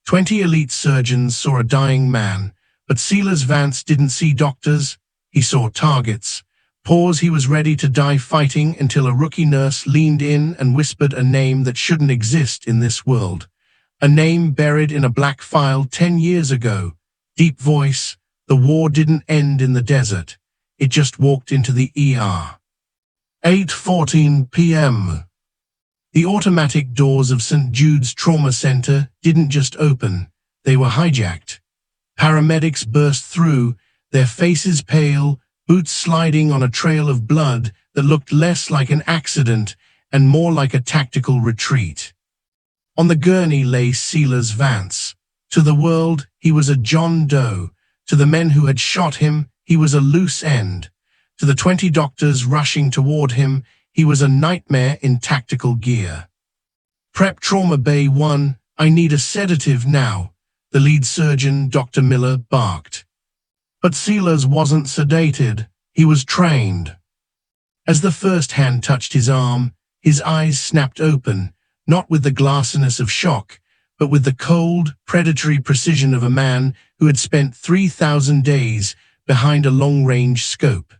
20 elite surgeons saw a dying man, but Silas Vance didn't see doctors, he saw targets. Pause, he was ready to die fighting until a rookie nurse leaned in and whispered a name that shouldn't exist in this world. A name buried in a black file 10 years ago. Deep voice, the war didn't end in the desert. It just walked into the ER. 8:14 p.m. The automatic doors of St. Jude's Trauma Center didn't just open, they were hijacked. Paramedics burst through, their faces pale, boots sliding on a trail of blood that looked less like an accident and more like a tactical retreat. On the gurney lay Silas Vance. To the world, he was a John Doe. To the men who had shot him, he was a loose end. To the 20 doctors rushing toward him, he was a nightmare in tactical gear. Prep Trauma Bay 1, I need a sedative now, the lead surgeon, Dr. Miller, barked. But Silas wasn't sedated, he was trained. As the first hand touched his arm, his eyes snapped open, not with the glassiness of shock, but with the cold, predatory precision of a man who had spent 3,000 days behind a long-range scope.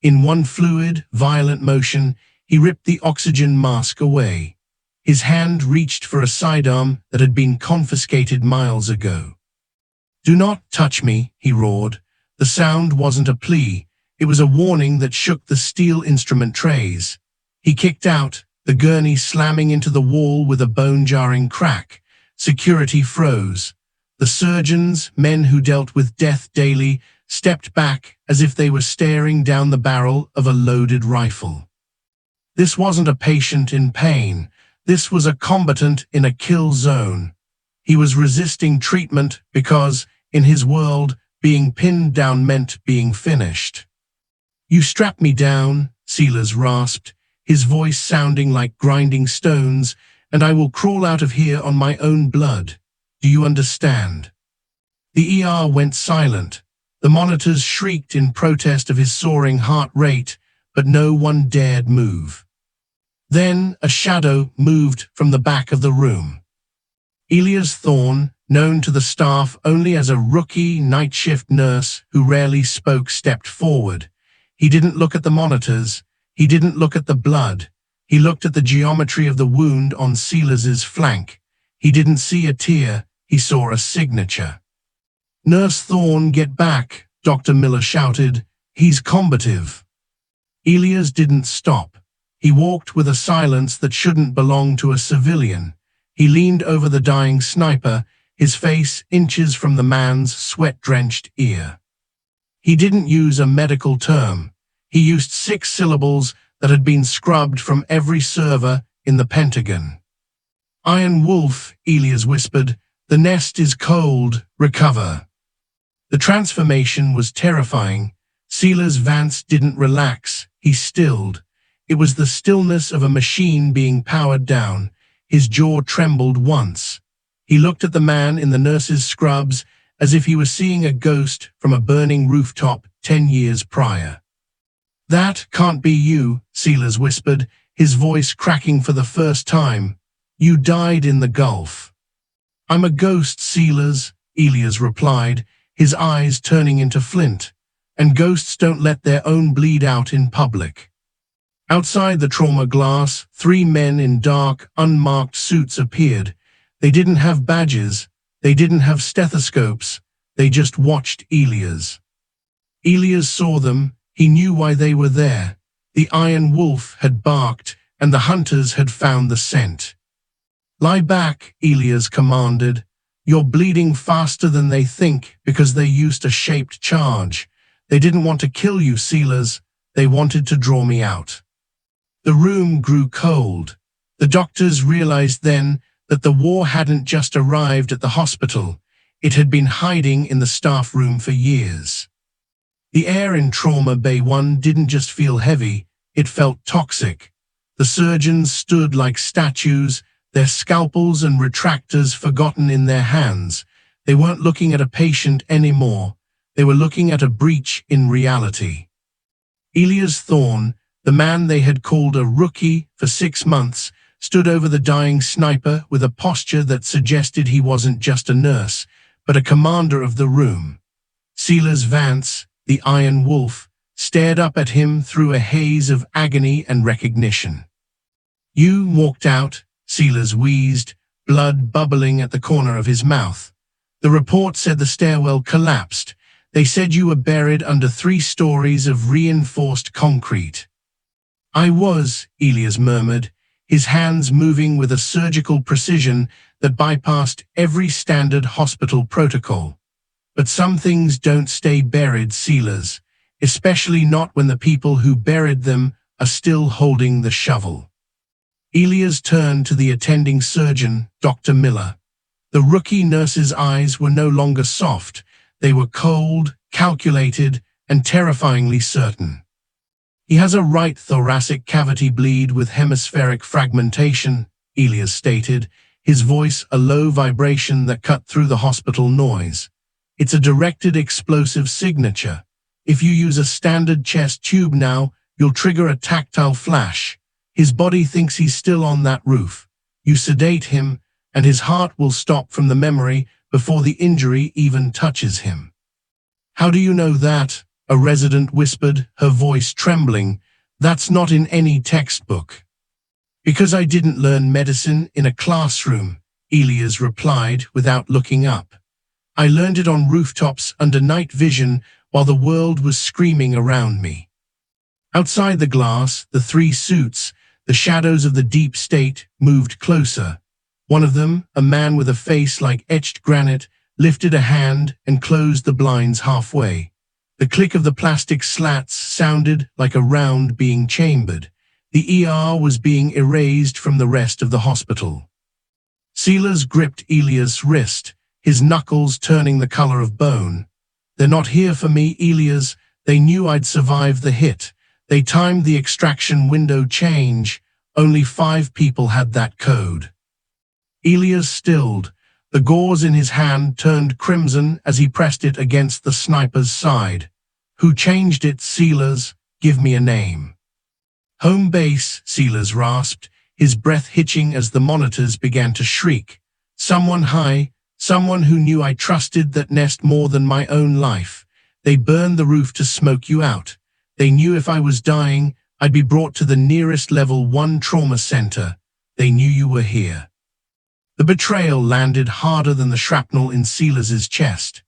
In one fluid, violent motion, he ripped the oxygen mask away. His hand reached for a sidearm that had been confiscated miles ago. "Do not touch me," he roared. The sound wasn't a plea, it was a warning that shook the steel instrument trays. He kicked out, the gurney slamming into the wall with a bone-jarring crack. Security froze. The surgeons, men who dealt with death daily, stepped back as if they were staring down the barrel of a loaded rifle. This wasn't a patient in pain. This was a combatant in a kill zone. He was resisting treatment because, in his world, being pinned down meant being finished. "You strap me down," Silas rasped, his voice sounding like grinding stones, "and I will crawl out of here on my own blood. Do you understand?" The ER went silent. The monitors shrieked in protest of his soaring heart rate, but no one dared move. Then a shadow moved from the back of the room. Elias Thorne, known to the staff only as a rookie night shift nurse who rarely spoke, stepped forward. He didn't look at the monitors. He didn't look at the blood. He looked at the geometry of the wound on Silas's flank. He didn't see a tear. He saw a signature. "Nurse Thorne, get back," Dr. Miller shouted. "He's combative." Elias didn't stop. He walked with a silence that shouldn't belong to a civilian. He leaned over the dying sniper, his face inches from the man's sweat-drenched ear. He didn't use a medical term. He used 6 syllables that had been scrubbed from every server in the Pentagon. "Iron Wolf," Elias whispered. "The nest is cold. Recover." The transformation was terrifying. Silas Vance didn't relax. He stilled. It was the stillness of a machine being powered down. His jaw trembled once. He looked at the man in the nurse's scrubs as if he were seeing a ghost from a burning rooftop 10 years prior. "That can't be you," Silas whispered, his voice cracking for the first time. "You died in the Gulf." "I'm a ghost, Silas," Elias replied, his eyes turning into flint. "And ghosts don't let their own bleed out in public." Outside the trauma glass, 3 men in dark, unmarked suits appeared. They didn't have badges. They didn't have stethoscopes. They just watched Elias. Elias saw them. He knew why they were there. The Iron Wolf had barked, and the hunters had found the scent. "Lie back," Elias commanded. "You're bleeding faster than they think because they used a shaped charge. They didn't want to kill you, Silas. They wanted to draw me out." The room grew cold. The doctors realized then that the war hadn't just arrived at the hospital. It had been hiding in the staff room for years. The air in Trauma Bay 1 didn't just feel heavy, it felt toxic. The surgeons stood like statues, their scalpels and retractors forgotten in their hands. They weren't looking at a patient anymore. They were looking at a breach in reality. Elias Thorne, the man they had called a rookie for 6 months, stood over the dying sniper with a posture that suggested he wasn't just a nurse, but a commander of the room. Silas Vance, the Iron Wolf, stared up at him through a haze of agony and recognition. "You walked out," Silas wheezed, blood bubbling at the corner of his mouth. "The report said the stairwell collapsed. They said you were buried under 3 stories of reinforced concrete." "I was," Elias murmured, his hands moving with a surgical precision that bypassed every standard hospital protocol. "But some things don't stay buried, Silas, especially not when the people who buried them are still holding the shovel." Elias turned to the attending surgeon, Dr. Miller. The rookie nurse's eyes were no longer soft. They were cold, calculated, and terrifyingly certain. "He has a right thoracic cavity bleed with hemispheric fragmentation," Elias stated, his voice a low vibration that cut through the hospital noise. "It's a directed explosive signature. If you use a standard chest tube now, you'll trigger a tactile flash. His body thinks he's still on that roof. You sedate him, and his heart will stop from the memory before the injury even touches him." "How do you know that?" a resident whispered, her voice trembling. "That's not in any textbook." "Because I didn't learn medicine in a classroom," Elias replied without looking up. "I learned it on rooftops under night vision while the world was screaming around me." Outside the glass, the 3 suits, the shadows of the deep state, moved closer. One of them, a man with a face like etched granite, lifted a hand and closed the blinds halfway. The click of the plastic slats sounded like a round being chambered. The ER was being erased from the rest of the hospital. Silas gripped Elias' wrist, his knuckles turning the color of bone. "They're not here for me, Elias. They knew I'd survive the hit. They timed the extraction window change. Only 5 people had that code." Elias stilled. The gauze in his hand turned crimson as he pressed it against the sniper's side. "Who changed it, Silas? Give me a name." "Home base," Silas rasped, his breath hitching as the monitors began to shriek. "Someone high, someone who knew I trusted that nest more than my own life. They burned the roof to smoke you out. They knew if I was dying, I'd be brought to the nearest level 1 trauma center. They knew you were here." The betrayal landed harder than the shrapnel in Silas's chest.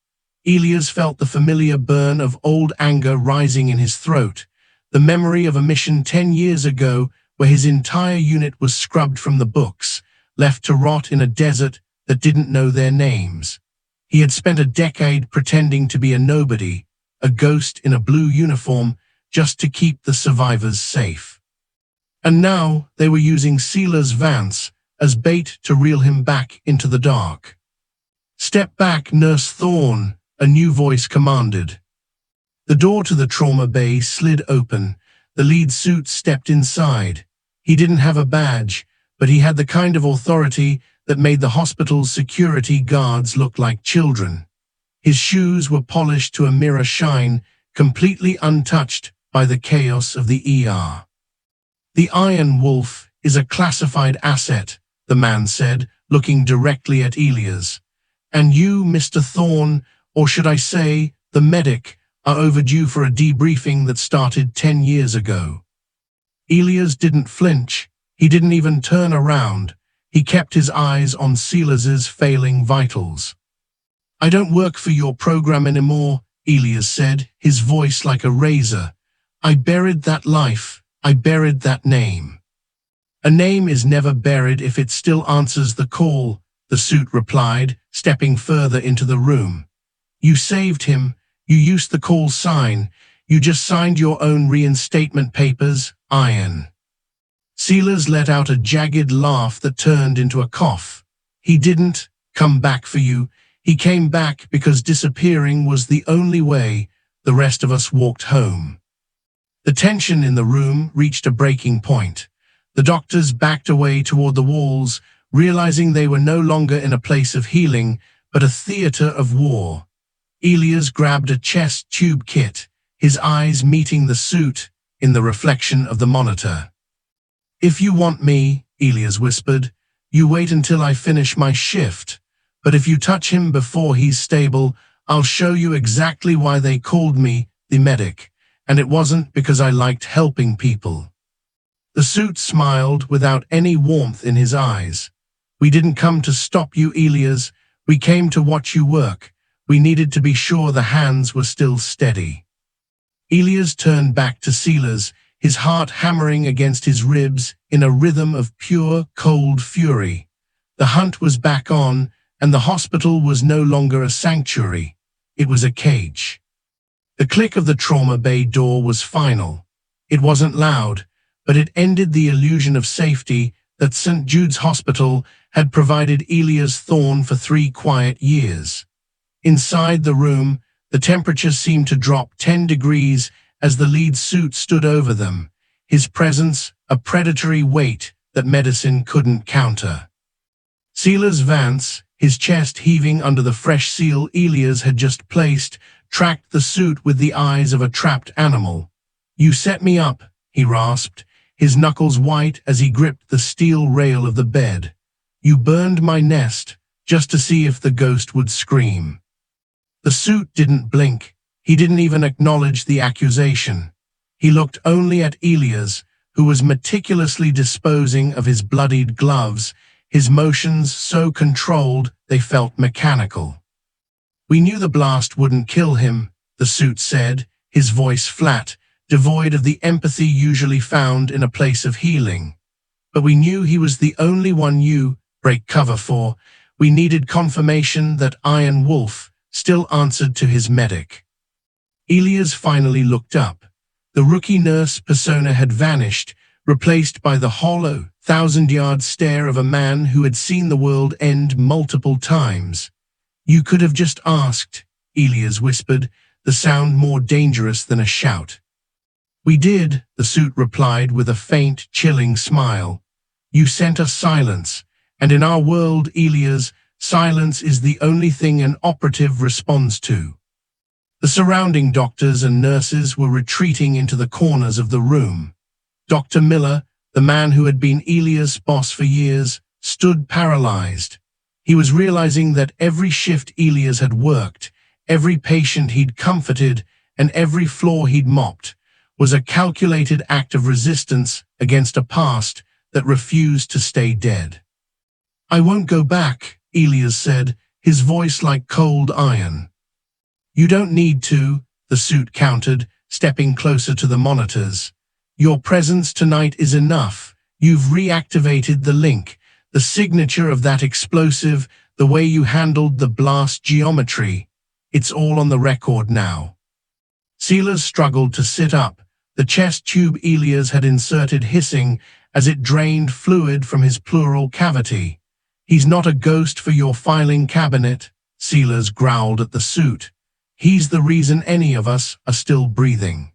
Elias felt the familiar burn of old anger rising in his throat, the memory of a mission 10 years ago where his entire unit was scrubbed from the books, left to rot in a desert that didn't know their names. He had spent a decade pretending to be a nobody, a ghost in a blue uniform, just to keep the survivors safe. And now they were using Silas Vance as bait to reel him back into the dark. "Step back, Nurse Thorne," a new voice commanded. The door to the trauma bay slid open. The lead suit stepped inside. He didn't have a badge, but he had the kind of authority that made the hospital's security guards look like children. His shoes were polished to a mirror shine, completely untouched by the chaos of the ER. "The Iron Wolf is a classified asset," the man said, looking directly at Elias. "And you, Mr. Thorne, or should I say, the medic, are overdue for a debriefing that started 10 years ago." Elias didn't flinch. He didn't even turn around. He kept his eyes on Silas's failing vitals. "I don't work for your program anymore," Elias said, his voice like a razor. "I buried that life. I buried that name." "A name is never buried if it still answers the call," the suit replied, stepping further into the room. "You saved him. You used the call sign. You just signed your own reinstatement papers, Iron." Silas let out a jagged laugh that turned into a cough. "He didn't come back for you. He came back because disappearing was the only way. The rest of us walked home." The tension in the room reached a breaking point. The doctors backed away toward the walls, realizing they were no longer in a place of healing, but a theater of war. Elias grabbed a chest tube kit, his eyes meeting the suit in the reflection of the monitor. "If you want me, Elias whispered. You wait until I finish my shift. But if you touch him before he's stable, I'll show you exactly why they called me the medic. And it wasn't because I liked helping people. The suit smiled without any warmth in his eyes. We didn't come to stop you, Elias. We came to watch you work. We needed to be sure the hands were still steady. Elias turned back to Silas, his heart hammering against his ribs in a rhythm of pure, cold fury. The hunt was back on, and the hospital was no longer a sanctuary. It was a cage. The click of the trauma bay door was final. It wasn't loud, but it ended the illusion of safety that St. Jude's Hospital had provided Elias Thorne for 3 quiet years. Inside the room, the temperature seemed to drop 10 degrees as the lead suit stood over them, his presence a predatory weight that medicine couldn't counter. Silas Vance, his chest heaving under the fresh seal Elias had just placed, tracked the suit with the eyes of a trapped animal. You set me up, he rasped, his knuckles white as he gripped the steel rail of the bed. You burned my nest, just to see if the ghost would scream. The suit didn't blink. He didn't even acknowledge the accusation. He looked only at Elias, who was meticulously disposing of his bloodied gloves, his motions so controlled they felt mechanical. We knew the blast wouldn't kill him, the suit said, his voice flat, devoid of the empathy usually found in a place of healing. But we knew he was the only one you break cover for. We needed confirmation that Iron Wolf still answered to his medic. Elias finally looked up. The rookie nurse persona had vanished, replaced by the hollow, 1,000-yard stare of a man who had seen the world end multiple times. You could have just asked, Elias whispered, the sound more dangerous than a shout. We did, the suit replied with a faint, chilling smile. You sent us silence, and in our world, Elias, silence is the only thing an operative responds to. The surrounding doctors and nurses were retreating into the corners of the room. Dr. Miller, the man who had been Elias' boss for years, stood paralyzed. He was realizing that every shift Elias had worked, every patient he'd comforted, and every floor he'd mopped was a calculated act of resistance against a past that refused to stay dead. I won't go back, Elias said, his voice like cold iron. You don't need to, the suit countered, stepping closer to the monitors. Your presence tonight is enough. You've reactivated the link, the signature of that explosive, the way you handled the blast geometry. It's all on the record now. Silas struggled to sit up, the chest tube Elias had inserted hissing as it drained fluid from his pleural cavity. He's not a ghost for your filing cabinet, Silas growled at the suit. He's the reason any of us are still breathing.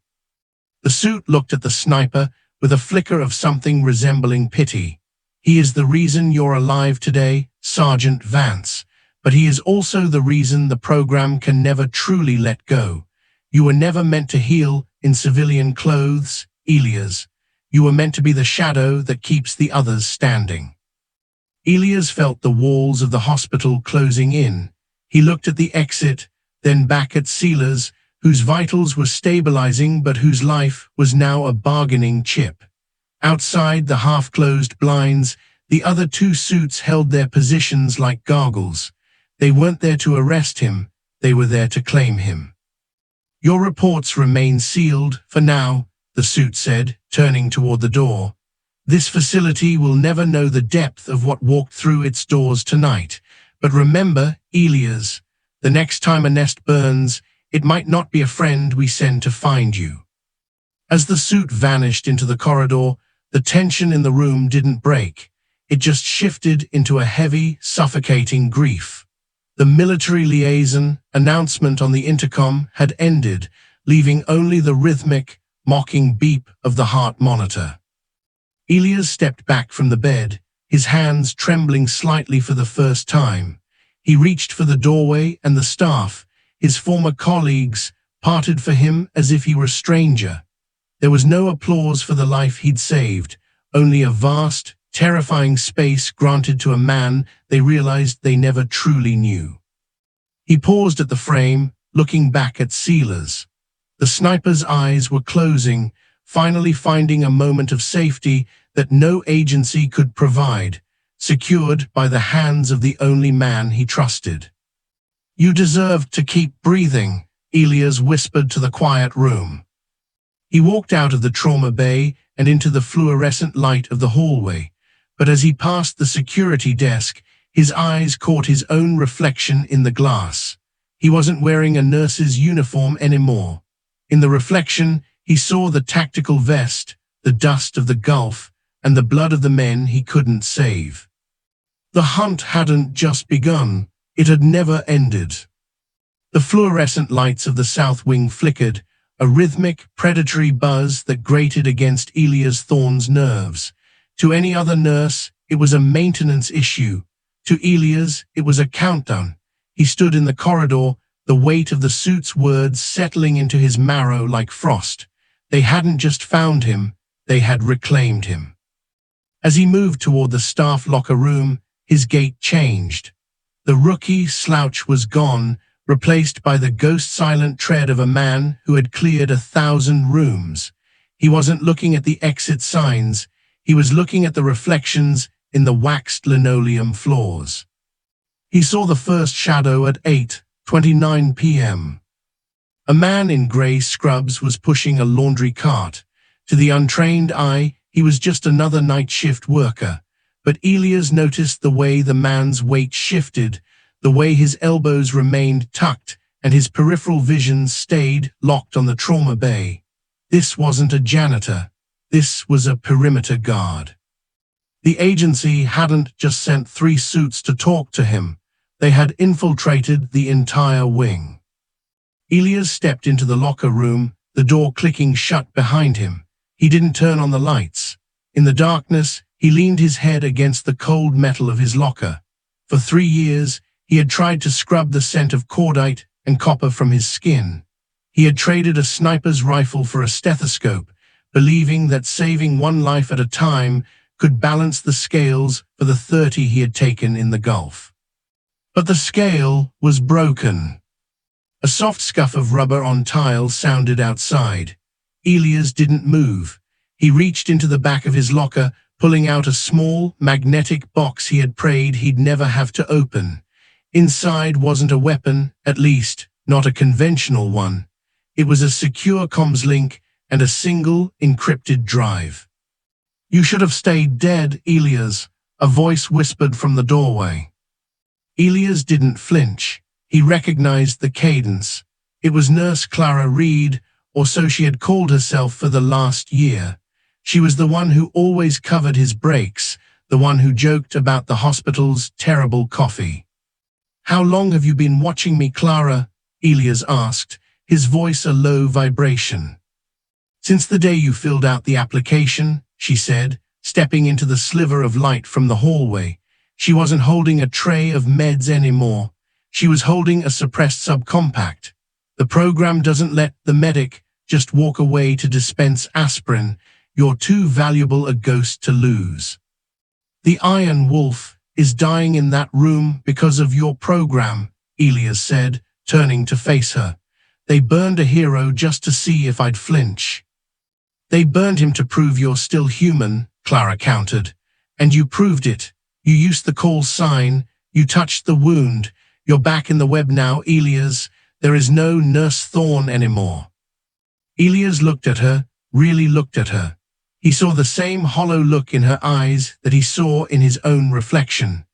The suit looked at the sniper with a flicker of something resembling pity. He is the reason you're alive today, Sergeant Vance, but he is also the reason the program can never truly let go. You were never meant to heal in civilian clothes, Elias. You were meant to be the shadow that keeps the others standing. Elias felt the walls of the hospital closing in. He looked at the exit, then back at Silas, whose vitals were stabilizing but whose life was now a bargaining chip. Outside the half-closed blinds, the other 2 suits held their positions like gargoyles. They weren't there to arrest him, they were there to claim him. Your reports remain sealed for now, the suit said, turning toward the door. This facility will never know the depth of what walked through its doors tonight. But remember, Elias, the next time a nest burns, it might not be a friend we send to find you. As the suit vanished into the corridor, the tension in the room didn't break. It just shifted into a heavy, suffocating grief. The military liaison announcement on the intercom had ended, leaving only the rhythmic, mocking beep of the heart monitor. Elias stepped back from the bed, his hands trembling slightly for the first time. He reached for the doorway and the staff, his former colleagues, parted for him as if he were a stranger. There was no applause for the life he'd saved, only a vast, terrifying space granted to a man they realized they never truly knew. He paused at the frame, looking back at Silas. The sniper's eyes were closing, finally finding a moment of safety that no agency could provide, secured by the hands of the only man he trusted. "You deserve to keep breathing," Elias whispered to the quiet room. He walked out of the trauma bay and into the fluorescent light of the hallway, but as he passed the security desk, his eyes caught his own reflection in the glass. He wasn't wearing a nurse's uniform anymore. In the reflection, he saw the tactical vest, the dust of the Gulf, and the blood of the men he couldn't save. The hunt hadn't just begun, it had never ended. The fluorescent lights of the south wing flickered, a rhythmic, predatory buzz that grated against Elias Thorne's nerves. To any other nurse, it was a maintenance issue. To Elias, it was a countdown. He stood in the corridor, the weight of the suit's words settling into his marrow like frost. They hadn't just found him, they had reclaimed him. As he moved toward the staff locker room, his gait changed. The rookie slouch was gone, replaced by the ghost-silent tread of a man who had cleared 1,000 rooms. He wasn't looking at the exit signs, he was looking at the reflections in the waxed linoleum floors. He saw the first shadow at 8:29 p.m. A man in grey scrubs was pushing a laundry cart. To the untrained eye, he was just another night shift worker. But Elias noticed the way the man's weight shifted, the way his elbows remained tucked, and his peripheral vision stayed locked on the trauma bay. This wasn't a janitor. This was a perimeter guard. The agency hadn't just sent 3 suits to talk to him. They had infiltrated the entire wing. Elias stepped into the locker room, the door clicking shut behind him. He didn't turn on the lights. In the darkness, he leaned his head against the cold metal of his locker. For 3 years, he had tried to scrub the scent of cordite and copper from his skin. He had traded a sniper's rifle for a stethoscope, believing that saving one life at a time could balance the scales for the 30 he had taken in the Gulf. But the scale was broken. A soft scuff of rubber on tile sounded outside. Elias didn't move. He reached into the back of his locker, pulling out a small, magnetic box he had prayed he'd never have to open. Inside wasn't a weapon, at least, not a conventional one. It was a secure comms link and a single, encrypted drive. "You should have stayed dead, Elias," a voice whispered from the doorway. Elias didn't flinch. He recognized the cadence. It was Nurse Clara Reed, or so she had called herself for the last year. She was the one who always covered his breaks, the one who joked about the hospital's terrible coffee. "How long have you been watching me, Clara?" Elias asked, his voice a low vibration. "Since the day you filled out the application," she said, stepping into the sliver of light from the hallway. She wasn't holding a tray of meds anymore. She was holding a suppressed subcompact. "The program doesn't let the medic just walk away to dispense aspirin. You're too valuable a ghost to lose. The Iron Wolf is dying in that room because of your program," Elias said, turning to face her. "They burned a hero just to see if I'd flinch." "They burned him to prove you're still human," Clara countered. "And you proved it. You used the call sign, you touched the wound. You're back in the web now, Elias. There is no Nurse Thorne anymore." Elias looked at her, really looked at her. He saw the same hollow look in her eyes that he saw in his own reflection.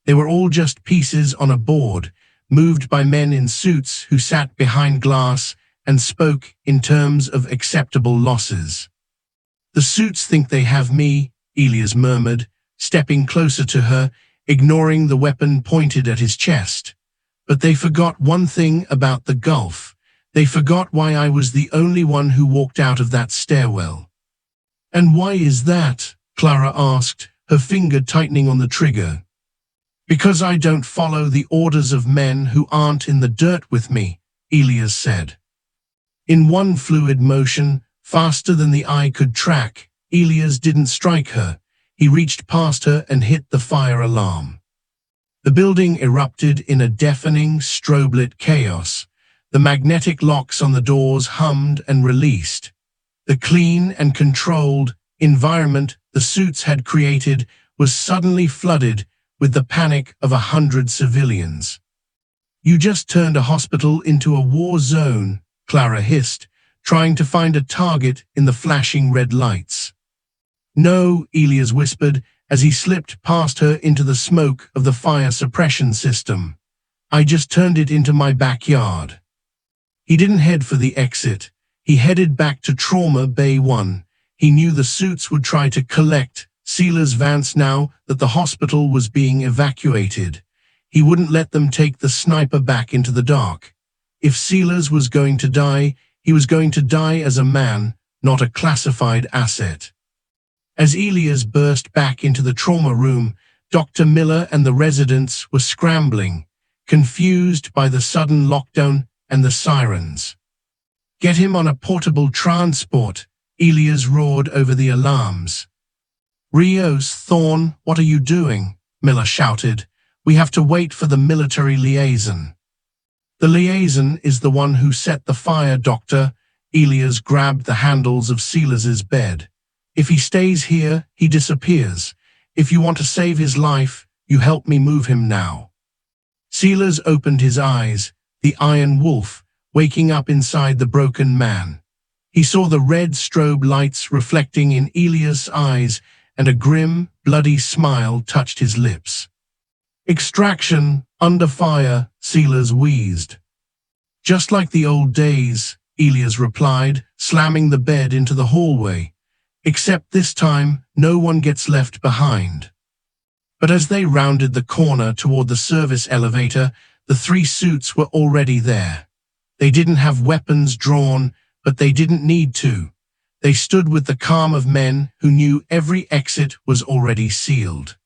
They were all just pieces on a board, moved by men in suits who sat behind glass and spoke in terms of acceptable losses. "The suits think they have me," Elias murmured, stepping closer to her, ignoring the weapon pointed at his chest. "But they forgot one thing about the Gulf. They forgot why I was the only one who walked out of that stairwell." "And why is that?" Clara asked, her finger tightening on the trigger. "Because I don't follow the orders of men who aren't in the dirt with me," Elias said. In one fluid motion, faster than the eye could track, Elias didn't strike her. He reached past her and hit the fire alarm. The building erupted in a deafening, strobe-lit chaos. The magnetic locks on the doors hummed and released. The clean and controlled environment the suits had created was suddenly flooded with the panic of 100 civilians. "You just turned a hospital into a war zone," Clara hissed, trying to find a target in the flashing red lights. "No," Elias whispered as he slipped past her into the smoke of the fire suppression system. "I just turned it into my backyard." He didn't head for the exit. He headed back to Trauma Bay 1. He knew the suits would try to collect Silas Vance now that the hospital was being evacuated. He wouldn't let them take the sniper back into the dark. If Silas was going to die, he was going to die as a man, not a classified asset. As Elias burst back into the trauma room, Dr. Miller and the residents were scrambling, confused by the sudden lockdown and the sirens. "Get him on a portable transport," Elias roared over the alarms. "Rios, Thorne, what are you doing?" Miller shouted. "We have to wait for the military liaison." "The liaison is the one who set the fire, Doctor." Elias grabbed the handles of Silas's bed. "If he stays here, he disappears. If you want to save his life, you help me move him now." Silas opened his eyes, the Iron Wolf, waking up inside the broken man. He saw the red strobe lights reflecting in Elias' eyes, and a grim, bloody smile touched his lips. "Extraction, under fire," Silas wheezed. "Just like the old days," Elias replied, slamming the bed into the hallway. "Except this time, no one gets left behind." But as they rounded the corner toward the service elevator, the three suits were already there. They didn't have weapons drawn, but they didn't need to. They stood with the calm of men who knew every exit was already sealed.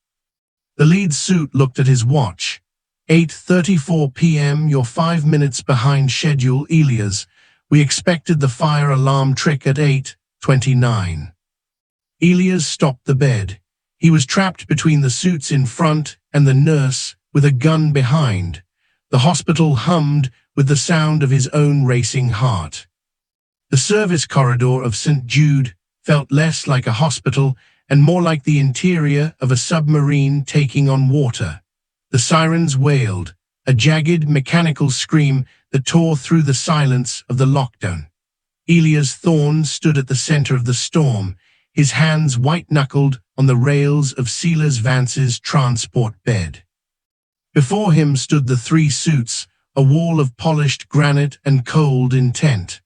The lead suit looked at his watch. 8:34 p.m. You're 5 minutes behind schedule, Elias. We expected the fire alarm trick at 8:29. Elias stopped the bed. He was trapped between the suits in front and the nurse with a gun behind. The hospital hummed with the sound of his own racing heart. The service corridor of St. Jude felt less like a hospital and more like the interior of a submarine taking on water. The sirens wailed, a jagged mechanical scream that tore through the silence of the lockdown. Elias Thorne stood at the center of the storm, his hands white-knuckled on the rails of Silas Vance's transport bed. Before him stood the three suits, a wall of polished granite and cold intent.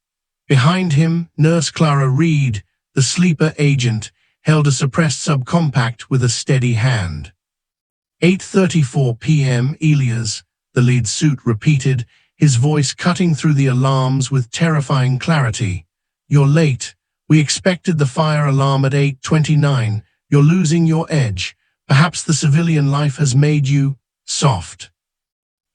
Behind him, Nurse Clara Reed, the sleeper agent, held a suppressed subcompact with a steady hand. 8:34 p.m. Elias, the lead suit repeated, his voice cutting through the alarms with terrifying clarity. "You're late. We expected the fire alarm at 8:29. You're losing your edge. Perhaps the civilian life has made you soft."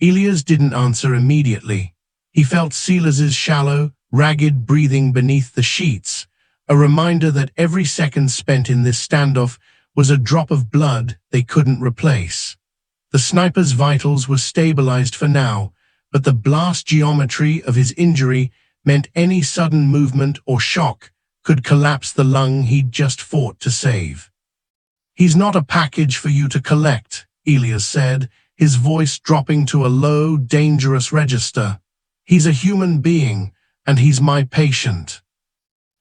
Elias didn't answer immediately. He felt Silas's shallow, ragged breathing beneath the sheets, a reminder that every second spent in this standoff was a drop of blood they couldn't replace. The sniper's vitals were stabilized for now, but the blast geometry of his injury meant any sudden movement or shock could collapse the lung he'd just fought to save. "He's not a package for you to collect," Elias said, his voice dropping to a low, dangerous register. "He's a human being, and he's my patient."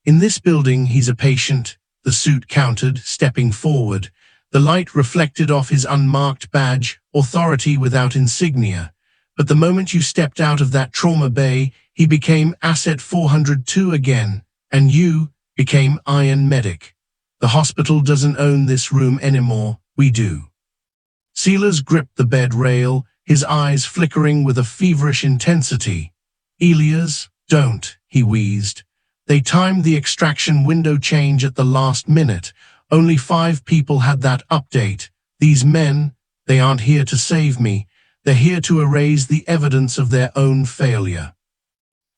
"In this building, he's a patient," the suit countered, stepping forward. The light reflected off his unmarked badge, authority without insignia. But the moment you stepped out of that trauma bay, he became Asset 402 again, and you became Iron Medic. The hospital doesn't own this room anymore, we do. Silas gripped the bed rail, his eyes flickering with a feverish intensity. "Elias, don't," he wheezed. "They timed the extraction window change at the last minute. Only 5 people had that update. These men, they aren't here to save me. They're here to erase the evidence of their own failure."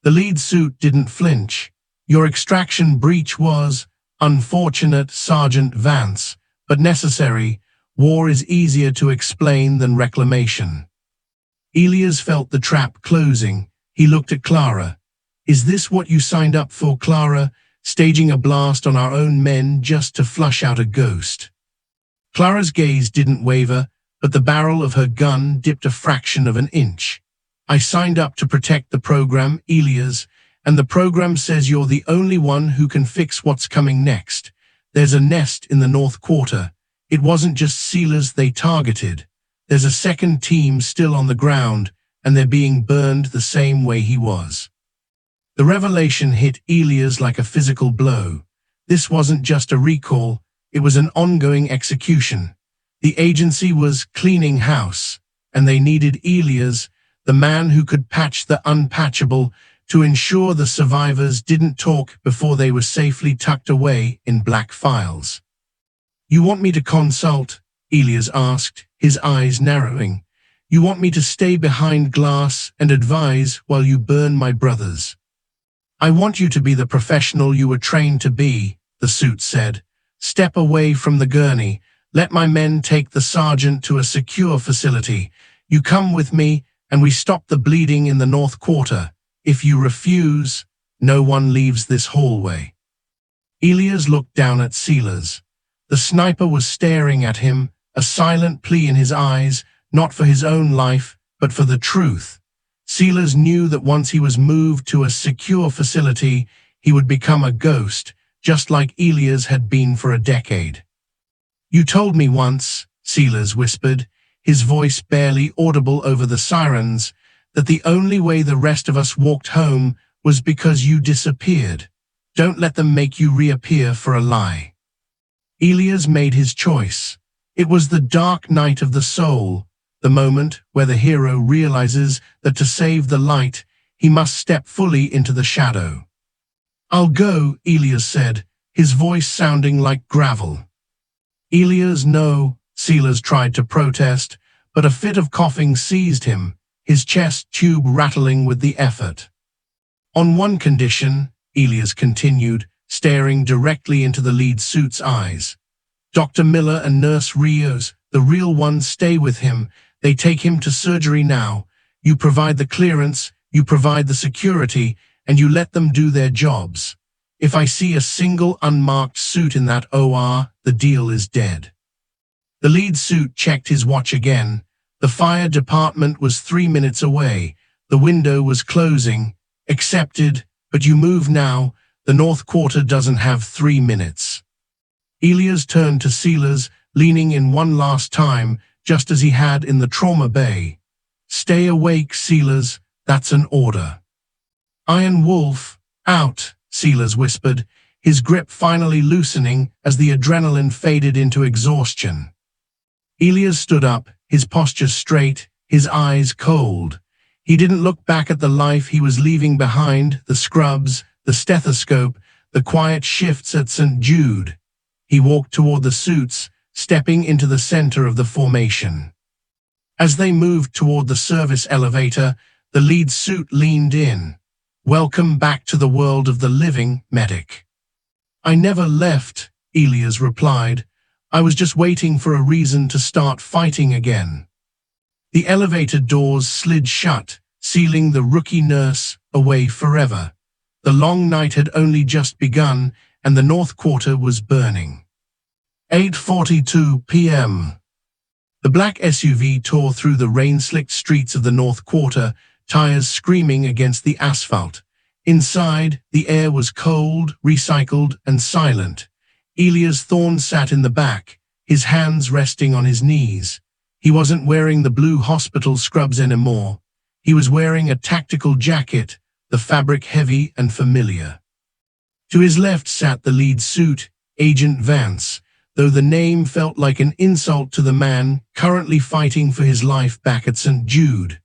The lead suit didn't flinch. "Your extraction breach was unfortunate, Sergeant Vance, but necessary. War is easier to explain than reclamation. Elias felt the trap closing. He looked at Clara. Is this what you signed up for, Clara? Staging a blast on our own men just to flush out a ghost. Clara's gaze didn't waver, but the barrel of her gun dipped a fraction of an inch. I signed up to protect the program, Elias, and the program says you're the only one who can fix what's coming next. There's a nest in the North Quarter. It wasn't just Silas they targeted. There's a second team still on the ground, and they're being burned the same way he was. The revelation hit Elias like a physical blow. This wasn't just a recall, it was an ongoing execution. The agency was cleaning house, and they needed Elias, the man who could patch the unpatchable, to ensure the survivors didn't talk before they were safely tucked away in black files. You want me to consult? Elias asked, his eyes narrowing. You want me to stay behind glass and advise while you burn my brothers? I want you to be the professional you were trained to be, the suit said. Step away from the gurney. Let my men take the sergeant to a secure facility. You come with me, and we stop the bleeding in the North Quarter. If you refuse, no one leaves this hallway. Elias looked down at Silas. The sniper was staring at him, a silent plea in his eyes, not for his own life, but for the truth. Silas knew that once he was moved to a secure facility, he would become a ghost, just like Elias had been for a decade. You told me once, Silas whispered, his voice barely audible over the sirens, that the only way the rest of us walked home was because you disappeared. Don't let them make you reappear for a lie. Elias made his choice. It was the dark night of the soul, the moment where the hero realizes that to save the light, he must step fully into the shadow. I'll go, Elias said, his voice sounding like gravel. Elias, no, Silas tried to protest, but a fit of coughing seized him, his chest tube rattling with the effort. On one condition, Elias continued, staring directly into the lead suit's eyes. Dr. Miller and Nurse Rios, the real ones, stay with him. They take him to surgery now. You provide the clearance, you provide the security, and you let them do their jobs. If I see a single unmarked suit in that OR, the deal is dead. The lead suit checked his watch again. The fire department was 3 minutes away. The window was closing. Accepted, but you move now. The North Quarter doesn't have 3 minutes. Elias turned to Silas, leaning in one last time, just as he had in the trauma bay. Stay awake, Silas. That's an order. Iron Wolf, out, Silas whispered, his grip finally loosening as the adrenaline faded into exhaustion. Elias stood up, his posture straight, his eyes cold. He didn't look back at the life he was leaving behind, the scrubs, the stethoscope, the quiet shifts at St. Jude. He walked toward the suits, stepping into the center of the formation. As they moved toward the service elevator, the lead suit leaned in. Welcome back to the world of the living, medic. I never left, Elias replied. I was just waiting for a reason to start fighting again. The elevator doors slid shut, sealing the rookie nurse away forever. The long night had only just begun, and the North Quarter was burning. 8:42 p.m. The black SUV tore through the rain-slicked streets of the North Quarter, tires screaming against the asphalt. Inside, the air was cold, recycled, and silent. Elias Thorne sat in the back, his hands resting on his knees. He wasn't wearing the blue hospital scrubs anymore. He was wearing a tactical jacket, the fabric heavy and familiar. To his left sat the lead suit, Agent Vance, though the name felt like an insult to the man currently fighting for his life back at St. Jude.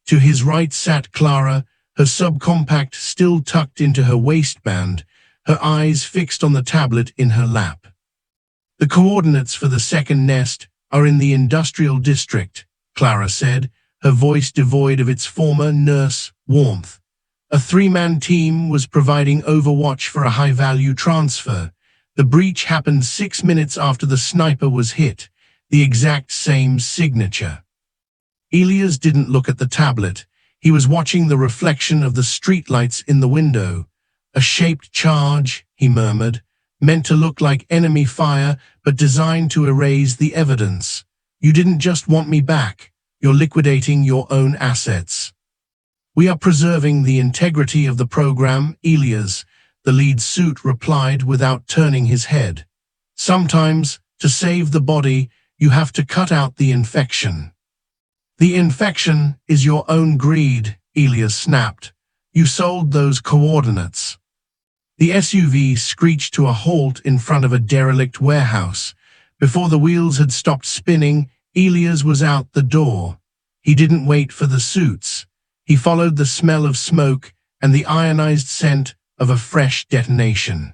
To his right sat Clara, her subcompact still tucked into her waistband, her eyes fixed on the tablet in her lap. The coordinates for the second nest are in the industrial district, Clara said, her voice devoid of its former nurse warmth. A 3-man team was providing overwatch for a high-value transfer. The breach happened 6 minutes after the sniper was hit, the exact same signature. Elias didn't look at the tablet. He was watching the reflection of the streetlights in the window. A shaped charge, he murmured, meant to look like enemy fire, but designed to erase the evidence. You didn't just want me back. You're liquidating your own assets. We are preserving the integrity of the program, Elias, the lead suit replied without turning his head. Sometimes, to save the body, you have to cut out the infection. The infection is your own greed, Elias snapped. You sold those coordinates. The SUV screeched to a halt in front of a derelict warehouse. Before the wheels had stopped spinning, Elias was out the door. He didn't wait for the suits. He followed the smell of smoke and the ionized scent of a fresh detonation.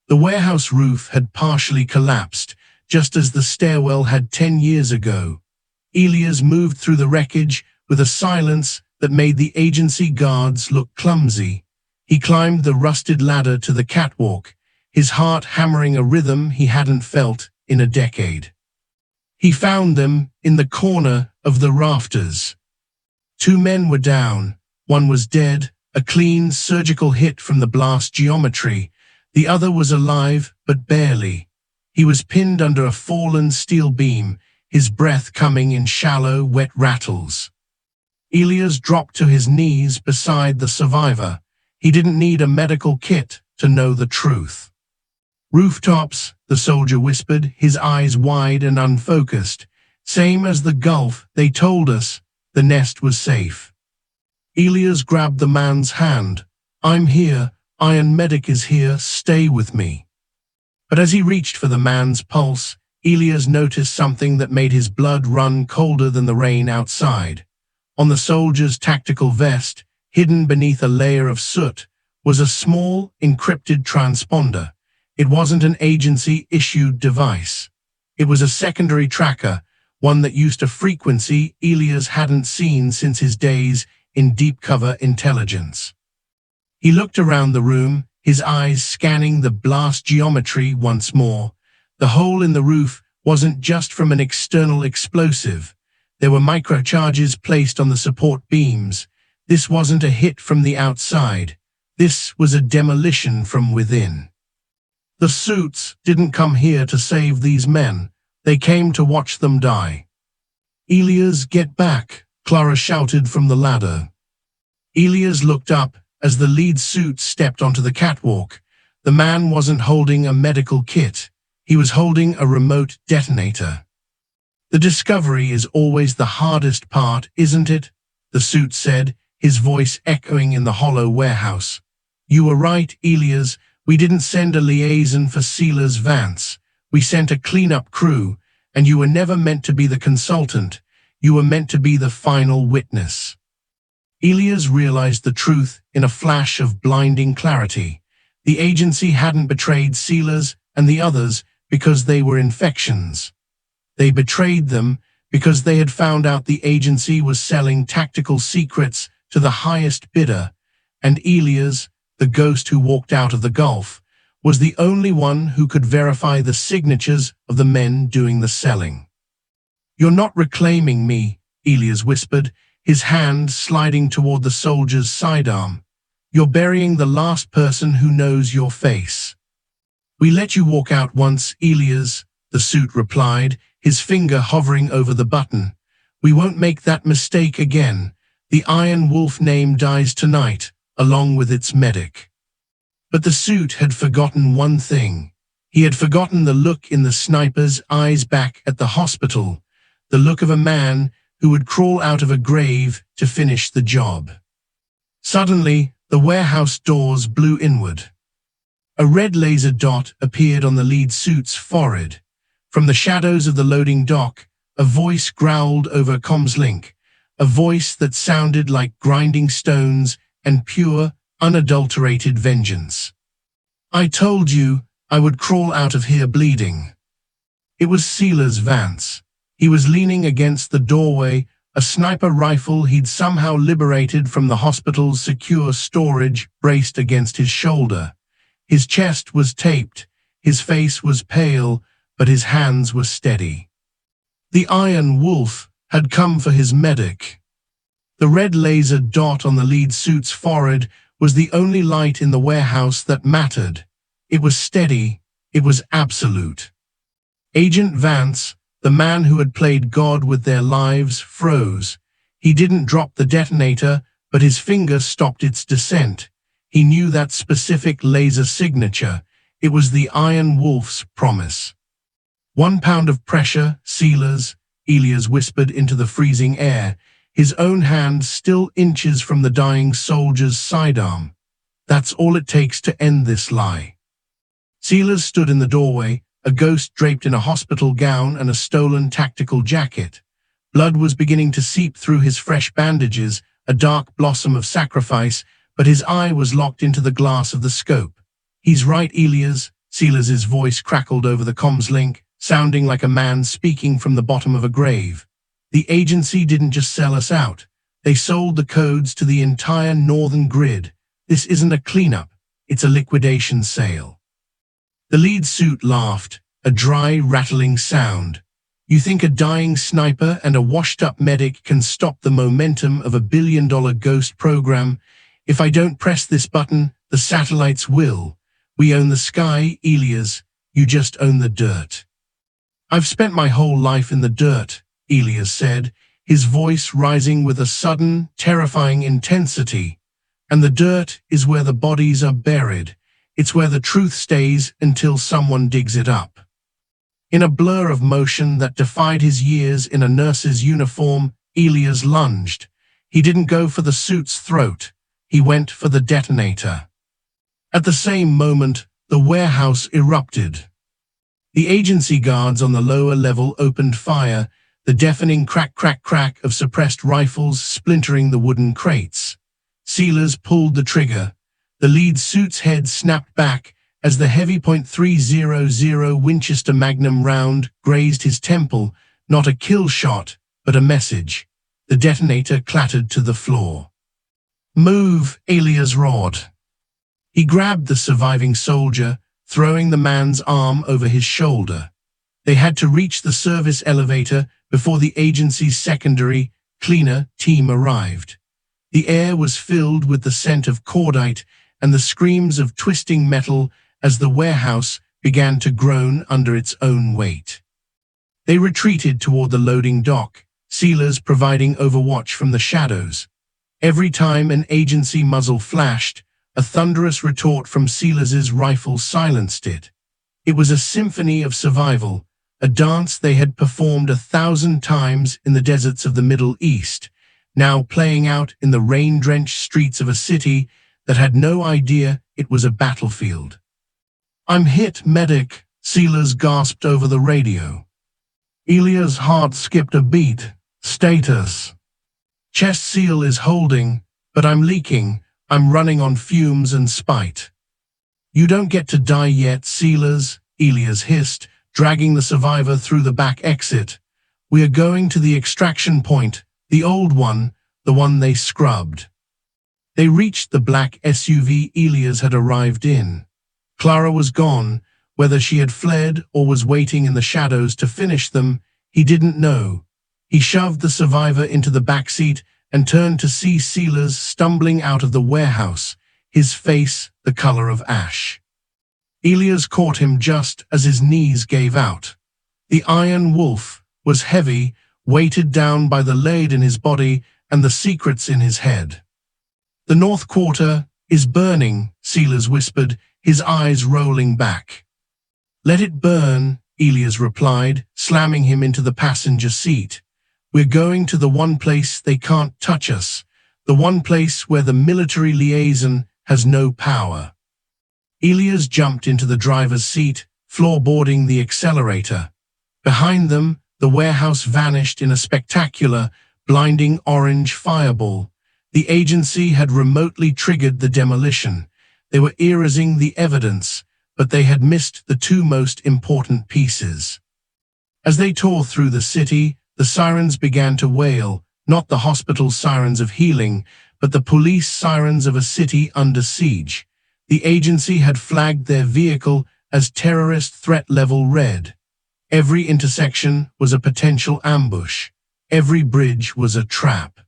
The warehouse roof had partially collapsed, just as the stairwell had 10 years ago. Elias moved through the wreckage with a silence that made the agency guards look clumsy. He climbed the rusted ladder to the catwalk, his heart hammering a rhythm he hadn't felt in a decade. He found them in the corner of the rafters. 2 men were down. One was dead, a clean surgical hit from the blast geometry. The other was alive, but barely. He was pinned under a fallen steel beam, his breath coming in shallow, wet rattles. Elias dropped to his knees beside the survivor. He didn't need a medical kit to know the truth. Rooftops, the soldier whispered, his eyes wide and unfocused. Same as the Gulf, they told us. The nest was safe. Elias grabbed the man's hand. I'm here. Iron Medic is here. Stay with me. But as he reached for the man's pulse, Elias noticed something that made his blood run colder than the rain outside. On the soldier's tactical vest, hidden beneath a layer of soot, was a small, encrypted transponder. It wasn't an agency-issued device. It was a secondary tracker, one that used a frequency Elias hadn't seen since his days in deep-cover intelligence. He looked around the room, his eyes scanning the blast geometry once more. The hole in the roof wasn't just from an external explosive. There were microcharges placed on the support beams. This wasn't a hit from the outside. This was a demolition from within. The suits didn't come here to save these men. They came to watch them die. Elias, get back, Clara shouted from the ladder. Elias looked up as the lead suit stepped onto the catwalk. The man wasn't holding a medical kit. He was holding a remote detonator. The discovery is always the hardest part, isn't it? The suit said, his voice echoing in the hollow warehouse. You were right, Elias. We didn't send a liaison for Silas Vance. We sent a cleanup crew, and you were never meant to be the consultant. You were meant to be the final witness. Elias realized the truth in a flash of blinding clarity. The agency hadn't betrayed Silas and the others because they were infections. They betrayed them because they had found out the agency was selling tactical secrets to the highest bidder, and Elias, the ghost who walked out of the Gulf, was the only one who could verify the signatures of the men doing the selling. You're not reclaiming me, Elias whispered, his hand sliding toward the soldier's sidearm. You're burying the last person who knows your face. We let you walk out once, Elias, the suit replied, his finger hovering over the button. We won't make that mistake again. The Iron Wolf name dies tonight, along with its medic. But the suit had forgotten one thing. He had forgotten the look in the sniper's eyes back at the hospital, the look of a man who would crawl out of a grave to finish the job. Suddenly, the warehouse doors blew inward. A red laser dot appeared on the lead suit's forehead. From the shadows of the loading dock, a voice growled over comms link, a voice that sounded like grinding stones and pure, unadulterated vengeance. I told you I would crawl out of here bleeding. It was Silas Vance. He was leaning against the doorway, a sniper rifle he'd somehow liberated from the hospital's secure storage braced against his shoulder. His chest was taped, His face was pale, but his hands were steady. The Iron Wolf had come for his medic. The red laser dot on the lead suit's forehead was the only light in the warehouse that mattered. It was steady. It was absolute. Agent Vance, the man who had played God with their lives, froze. He didn't drop the detonator, but his finger stopped its descent. He knew that specific laser signature. It was the Iron Wolf's promise. 1 pound of pressure, Silas, Elias whispered into the freezing air, his own hand still inches from the dying soldier's sidearm. That's all it takes to end this lie. Silas stood in the doorway, a ghost draped in a hospital gown and a stolen tactical jacket. Blood was beginning to seep through his fresh bandages, a dark blossom of sacrifice, but his eye was locked into the glass of the scope. He's right, Elias. Silas's voice crackled over the comms link, sounding like a man speaking from the bottom of a grave. The agency didn't just sell us out. They sold the codes to the entire northern grid. This isn't a cleanup. It's a liquidation sale. The lead suit laughed, a dry, rattling sound. You think a dying sniper and a washed-up medic can stop the momentum of a billion-dollar ghost program? If I don't press this button, the satellites will. We own the sky, Elias. You just own the dirt. I've spent my whole life in the dirt, Elias said, his voice rising with a sudden, terrifying intensity. And the dirt is where the bodies are buried. It's where the truth stays until someone digs it up. In a blur of motion that defied his years in a nurse's uniform, Elias lunged. He didn't go for the suit's throat. He went for the detonator. At the same moment, the warehouse erupted. The agency guards on the lower level opened fire, the deafening crack, crack, crack of suppressed rifles splintering the wooden crates. Silas pulled the trigger. The lead suit's head snapped back as the heavy .300 Winchester Magnum round grazed his temple, not a kill shot, but a message. The detonator clattered to the floor. Move, Elias roared. He grabbed the surviving soldier, throwing the man's arm over his shoulder. They had to reach the service elevator before the agency's secondary, cleaner team arrived. The air was filled with the scent of cordite and the screams of twisting metal as the warehouse began to groan under its own weight. They retreated toward the loading dock, Silas providing overwatch from the shadows. Every time an agency muzzle flashed, a thunderous retort from Silas's rifle silenced it. It was a symphony of survival, a dance they had performed 1,000 times in the deserts of the Middle East, now playing out in the rain-drenched streets of a city that had no idea it was a battlefield. I'm hit, medic, Silas gasped over the radio. Elias' heart skipped a beat. Status. Chest seal is holding, but I'm leaking. I'm running on fumes and spite. You don't get to die yet, Silas, Elias hissed, dragging the survivor through the back exit. We are going to the extraction point, the old one, the one they scrubbed. They reached the black SUV Elias had arrived in. Clara was gone. Whether she had fled or was waiting in the shadows to finish them, he didn't know. He shoved the survivor into the back seat and turned to see Silas stumbling out of the warehouse, his face the color of ash. Elias caught him just as his knees gave out. The Iron Wolf was heavy, weighted down by the lead in his body and the secrets in his head. The North Quarter is burning, Silas whispered, his eyes rolling back. Let it burn, Elias replied, slamming him into the passenger seat. We're going to the one place they can't touch us, the one place where the military liaison has no power. Elias jumped into the driver's seat, floorboarding the accelerator. Behind them, the warehouse vanished in a spectacular, blinding orange fireball. The agency had remotely triggered the demolition. They were erasing the evidence, but they had missed the two most important pieces. As they tore through the city, the sirens began to wail, not the hospital sirens of healing, but the police sirens of a city under siege. The agency had flagged their vehicle as terrorist threat level red. Every intersection was a potential ambush. Every bridge was a trap.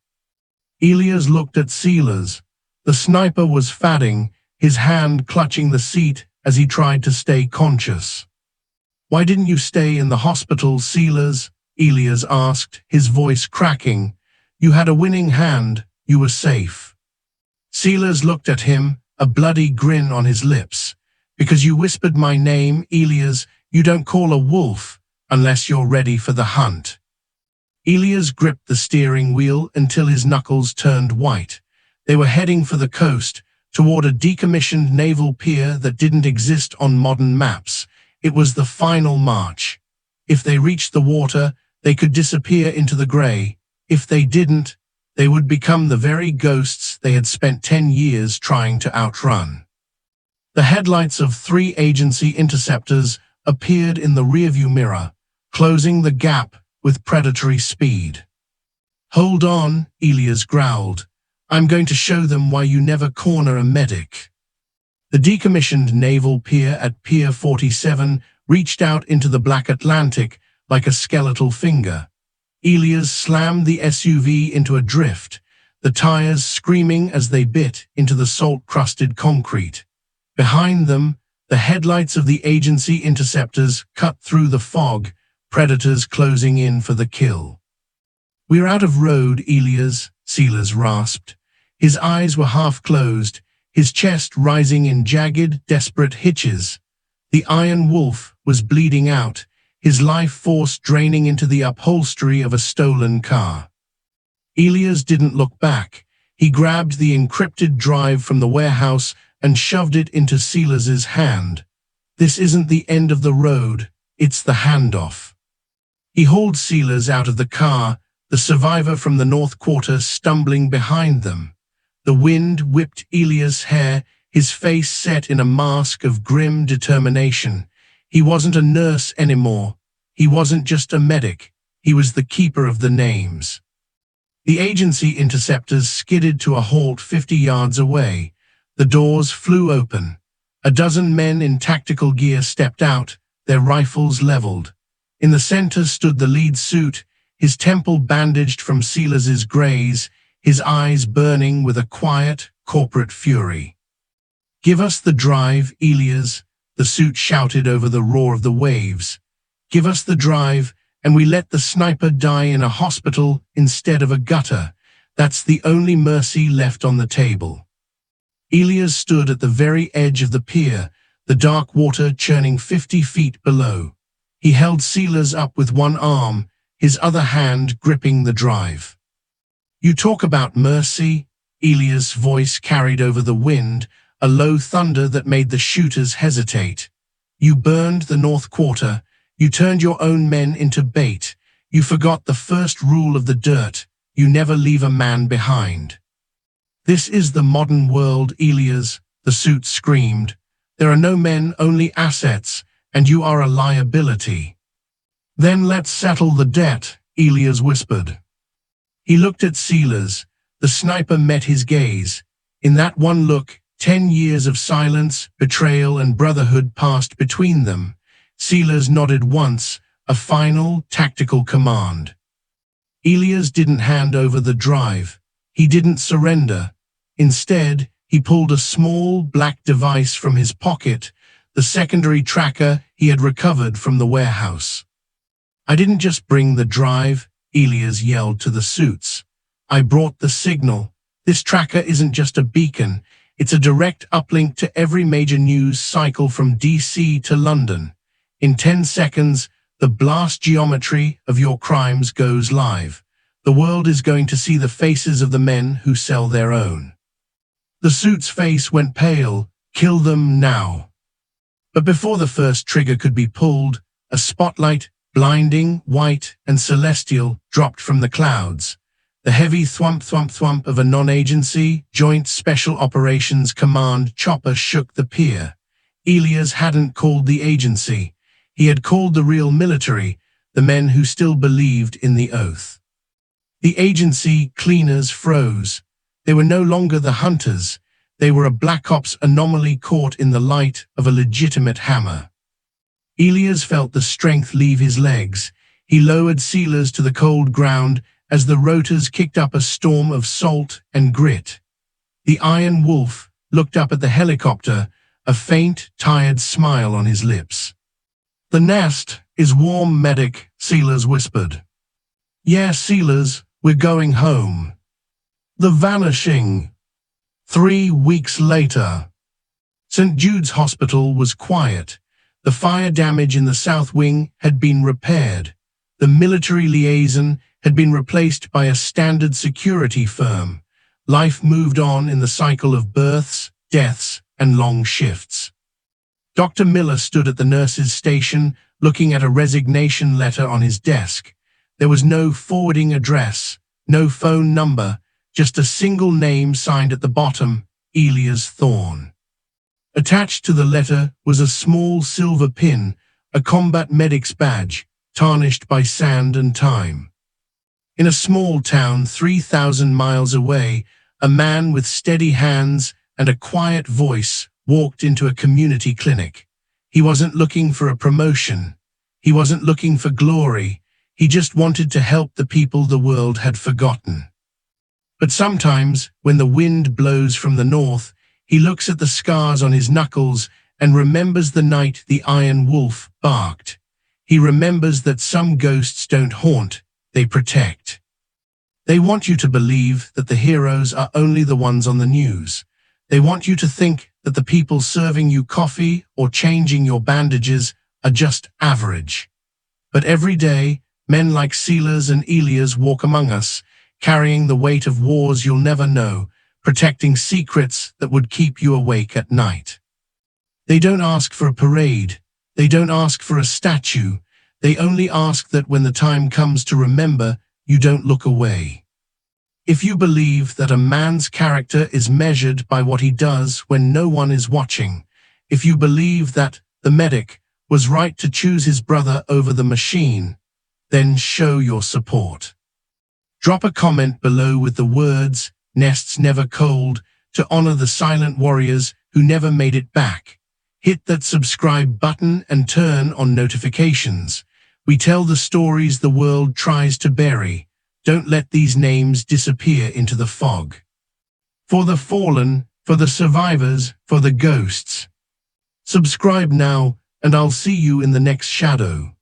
Elias looked at Silas. The sniper was fatting, his hand clutching the seat as he tried to stay conscious. "Why didn't you stay in the hospital, Silas?" Elias asked, his voice cracking. "You had a winning hand. You were safe." Silas looked at him, a bloody grin on his lips. "Because you whispered my name, Elias. You don't call a wolf unless you're ready for the hunt." Elias gripped the steering wheel until his knuckles turned white. They were heading for the coast, toward a decommissioned naval pier that didn't exist on modern maps. It was the final march. If they reached the water, they could disappear into the grey. If they didn't, they would become the very ghosts they had spent 10 years trying to outrun. The headlights of 3 agency interceptors appeared in the rearview mirror, closing the gap with predatory speed. "Hold on," Elias growled. "I'm going to show them why you never corner a medic." The decommissioned naval pier at Pier 47 reached out into the black Atlantic like a skeletal finger. Elias slammed the SUV into a drift, the tires screaming as they bit into the salt-crusted concrete. Behind them, the headlights of the agency interceptors cut through the fog, predators closing in for the kill. "We're out of road, Elias," Silas rasped. His eyes were half closed, his chest rising in jagged, desperate hitches. The Iron Wolf was bleeding out, his life force draining into the upholstery of a stolen car. Elias didn't look back. He grabbed the encrypted drive from the warehouse and shoved it into Silas's hand. "This isn't the end of the road, it's the handoff." He hauled Silas out of the car, the survivor from the North Quarter stumbling behind them. The wind whipped Elias' hair, his face set in a mask of grim determination. He wasn't a nurse anymore. He wasn't just a medic. He was the keeper of the names. The agency interceptors skidded to a halt 50 yards away. The doors flew open. A dozen men in tactical gear stepped out, their rifles leveled. In the center stood the lead suit, his temple bandaged from Silas's graze, his eyes burning with a quiet, corporate fury. "Give us the drive, Elias," the suit shouted over the roar of the waves. "Give us the drive, and we let the sniper die in a hospital instead of a gutter. That's the only mercy left on the table." Elias stood at the very edge of the pier, the dark water churning 50 feet below. He held Silas up with one arm, his other hand gripping the drive. "You talk about mercy," Elias' voice carried over the wind, a low thunder that made the shooters hesitate. "You burned the North Quarter. You turned your own men into bait. You forgot the first rule of the dirt. You never leave a man behind." "This is the modern world, Elias," the suit screamed. "There are no men, only assets, and you are a liability." "Then let's settle the debt," Elias whispered. He looked at Silas. The sniper met his gaze. In that one look, 10 years of silence, betrayal, and brotherhood passed between them. Silas nodded once, a final, tactical command. Elias didn't hand over the drive. He didn't surrender. Instead, he pulled a small, black device from his pocket, the secondary tracker he had recovered from the warehouse. "I didn't just bring the drive," Elias yelled to the suits. "I brought the signal. This tracker isn't just a beacon. It's a direct uplink to every major news cycle from DC to London. In 10 seconds, the blast geometry of your crimes goes live. The world is going to see the faces of the men who sell their own." The suit's face went pale. "Kill them now." But before the first trigger could be pulled, a spotlight, blinding, white, and celestial, dropped from the clouds. The heavy thwump thwump thwump of a non-agency, Joint Special Operations Command chopper shook the pier. Elias hadn't called the agency. He had called the real military, the men who still believed in the oath. The agency cleaners froze. They were no longer the hunters. They were a Black Ops anomaly caught in the light of a legitimate hammer. Elias felt the strength leave his legs. He lowered Silas to the cold ground as the rotors kicked up a storm of salt and grit. The Iron Wolf looked up at the helicopter, a faint, tired smile on his lips. "The nest is warm, medic," Silas whispered. "Yeah, Silas, we're going home." The vanishing. 3 weeks later. St. Jude's Hospital was quiet. The fire damage in the south wing had been repaired. The military liaison had been replaced by a standard security firm. Life moved on in the cycle of births, deaths, and long shifts. Dr. Miller stood at the nurse's station, looking at a resignation letter on his desk. There was no forwarding address, no phone number, just a single name signed at the bottom, Elias Thorne. Attached to the letter was a small silver pin, a combat medic's badge, tarnished by sand and time. In a small town 3,000 miles away, a man with steady hands and a quiet voice walked into a community clinic. He wasn't looking for a promotion. He wasn't looking for glory. He just wanted to help the people the world had forgotten. But sometimes, when the wind blows from the north, he looks at the scars on his knuckles and remembers the night the Iron Wolf barked. He remembers that some ghosts don't haunt, they protect. They want you to believe that the heroes are only the ones on the news. They want you to think that the people serving you coffee or changing your bandages are just average. But every day, men like Silas and Elias walk among us, carrying the weight of wars you'll never know, protecting secrets that would keep you awake at night. They don't ask for a parade. They don't ask for a statue. They only ask that when the time comes to remember, you don't look away. If you believe that a man's character is measured by what he does when no one is watching, if you believe that the medic was right to choose his brother over the machine, then show your support. Drop a comment below with the words, "Nests never cold," to honor the silent warriors who never made it back. Hit that subscribe button and turn on notifications. We tell the stories the world tries to bury. Don't let these names disappear into the fog. For the fallen, for the survivors, for the ghosts. Subscribe now, and I'll see you in the next shadow.